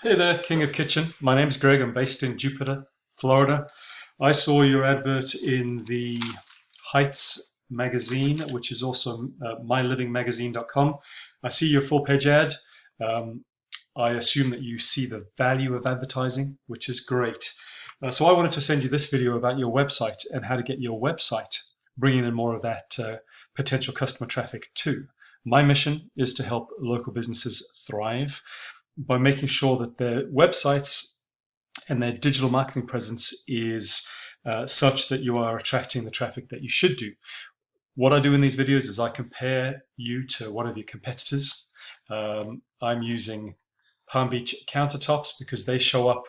Hey there, King of Kitchen. My name's Greg. I'm based in Jupiter, Florida. I saw your advert in the Heights magazine, which is also mylivingmagazine.com. I see your full page ad. Um, I assume that you see the value of advertising, which is great. So I wanted to send you this video about your website and how to get your website bringing in more of that potential customer traffic too. My mission is to help local businesses thrive by making sure that their websites and their digital marketing presence is such that you are attracting the traffic that you should do. What I do in these videos is I compare you to one of your competitors. I'm using Palm Beach countertops because they show up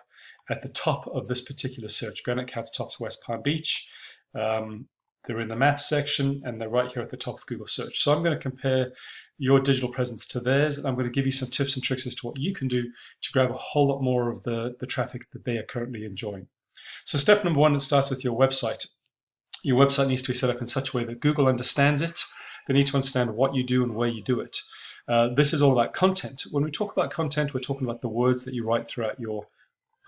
at the top of this particular search, granite countertops, West Palm Beach. They're in the map section and they're right here at the top of Google search. So I'm going to compare your digital presence to theirs, and I'm going to give you some tips and tricks as to what you can do to grab a whole lot more of the traffic that they are currently enjoying. So step number one, it starts with your website. Your website needs to be set up in such a way that Google understands it. They need to understand what you do and where you do it. This is all about content. When we talk about content, we're talking about the words that you write throughout your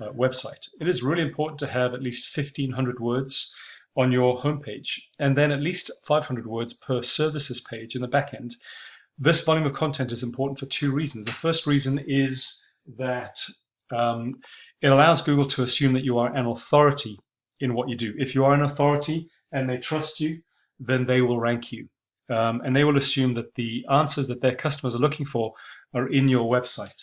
website. It is really important to have at least 1,500 words on your homepage, and then at least 500 words per services page in the back end. This volume of content is important for two reasons. The first reason is that it allows Google to assume that you are an authority in what you do. If you are an authority and they trust you, then they will rank you. And they will assume that the answers that their customers are looking for are in your website.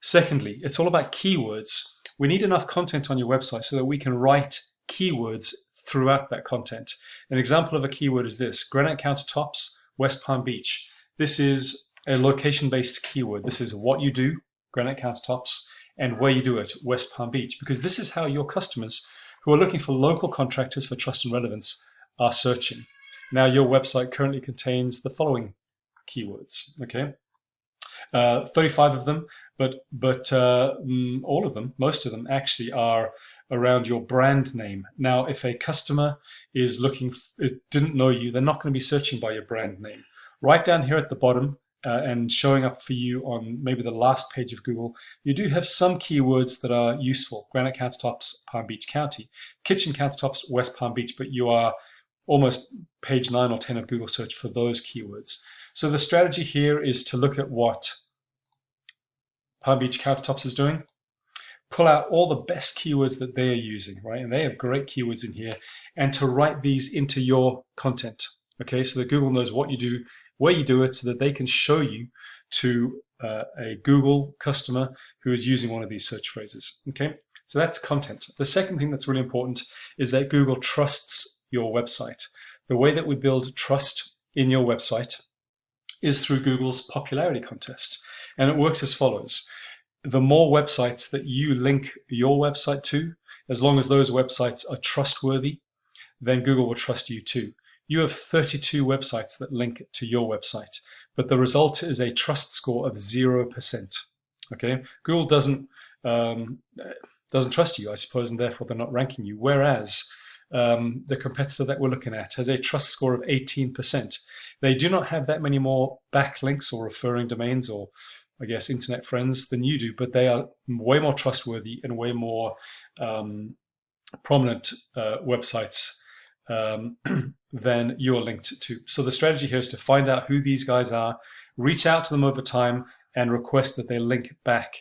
Secondly, it's all about keywords. We need enough content on your website so that we can write keywords throughout that content. An example of a keyword is this: granite countertops, West Palm Beach. This is a location-based keyword. This is what you do, granite countertops, and where you do it, West Palm Beach, because this is how your customers who are looking for local contractors for trust and relevance are searching. Now, your website currently contains the following keywords, okay? 35 of them, but all of them, most of them actually are around your brand name. Now, if a customer is didn't know you, they're not going to be searching by your brand name. Right down here at the bottom and showing up for you on maybe the last page of Google, you do have some keywords that are useful. Granite countertops, Palm Beach County. Kitchen countertops, West Palm Beach, but you are almost page 9 or 10 of Google search for those keywords. So the strategy here is to look at what Palm Beach countertops is doing, pull out all the best keywords that they are using, right? And they have great keywords in here, and to write these into your content, okay? So that Google knows what you do, where you do it, so that they can show you to a Google customer who is using one of these search phrases, okay? So that's content. The second thing that's really important is that Google trusts your website. The way that we build trust in your website is through Google's popularity contest. And it works as follows. The more websites that you link your website to, as long as those websites are trustworthy, then Google will trust you too. You have 32 websites that link to your website, but the result is a trust score of 0%. Okay, Google doesn't trust you, I suppose, and therefore they're not ranking you. Whereas the competitor that we're looking at has a trust score of 18%. They do not have that many more backlinks or referring domains or, I guess, internet friends than you do, but they are way more trustworthy and way more prominent websites than you're linked to. So the strategy here is to find out who these guys are, reach out to them over time, and request that they link back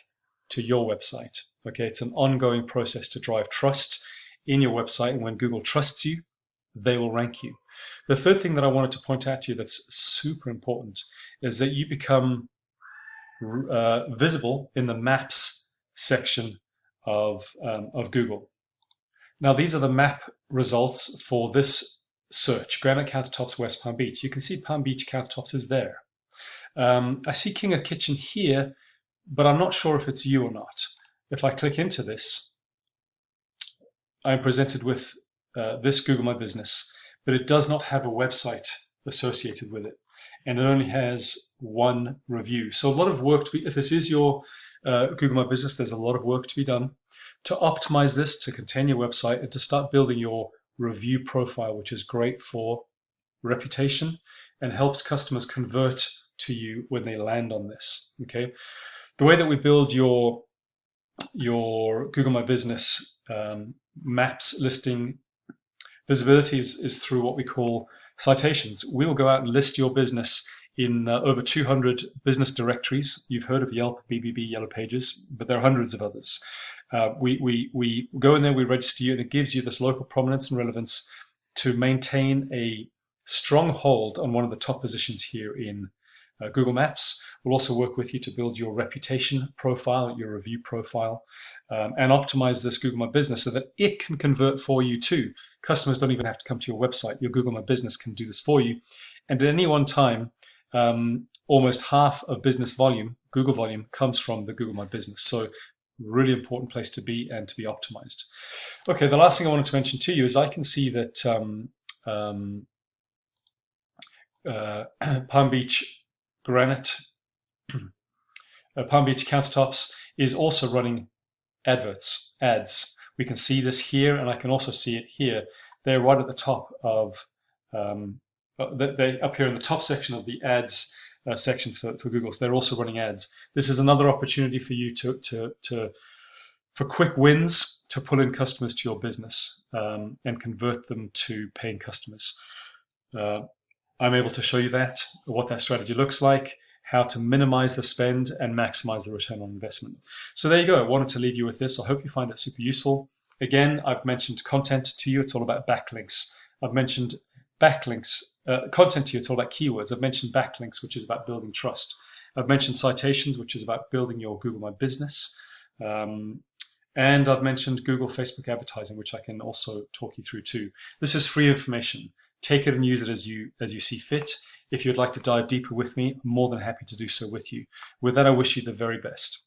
to your website. Okay, it's an ongoing process to drive trust in your website, and when Google trusts you, they will rank you. The third thing that I wanted to point out to you that's super important is that you become visible in the maps section of Google. Now, these are the map results for this search, granite countertops, West Palm Beach. You can see Palm Beach countertops is there. I see King of Kitchen here, but I'm not sure if it's you or not. If I click into this, I'm presented with this Google My Business, but it does not have a website associated with it, and it only has one review. So a lot of work to be, if this is your Google My Business, there's a lot of work to be done to optimize this, to contain your website, and to start building your review profile, which is great for reputation and helps customers convert to you when they land on this, okay? The way that we build your your Google My Business maps listing visibility is through what we call citations. We will go out and list your business in over 200 business directories. You've heard of Yelp, BBB, Yellow Pages, but there are hundreds of others. We go in there, we register you, and it gives you this local prominence and relevance to maintain a strong hold on one of the top positions here in Google Maps. We'll also work with you to build your reputation profile, your review profile, and optimize this Google My Business so that it can convert for you too. Customers don't even have to come to your website. Your Google My Business can do this for you. And at any one time, almost half of business volume, Google volume, comes from the Google My Business. So really important place to be and to be optimized. Okay, the last thing I wanted to mention to you is I can see that Palm Beach Granite, Palm Beach Countertops is also running ads. We can see this here, and I can also see it here. They're right at the top of, they're up here in the top section of the ads section for Google. So they're also running ads. This is another opportunity for you for quick wins to pull in customers to your business and convert them to paying customers. I'm able to show you what that strategy looks like, how to minimize the spend and maximize the return on investment. So there you go. I wanted to leave you with this. I hope you find it super useful. Again, I've mentioned content to you. It's all about backlinks. I've mentioned backlinks, content to you. It's all about keywords. I've mentioned backlinks, which is about building trust. I've mentioned citations, which is about building your Google My Business. And I've mentioned Google, Facebook advertising, which I can also talk you through too. This is free information. Take it and use it as you see fit. If you'd like to dive deeper with me, I'm more than happy to do so with you. With that, I wish you the very best.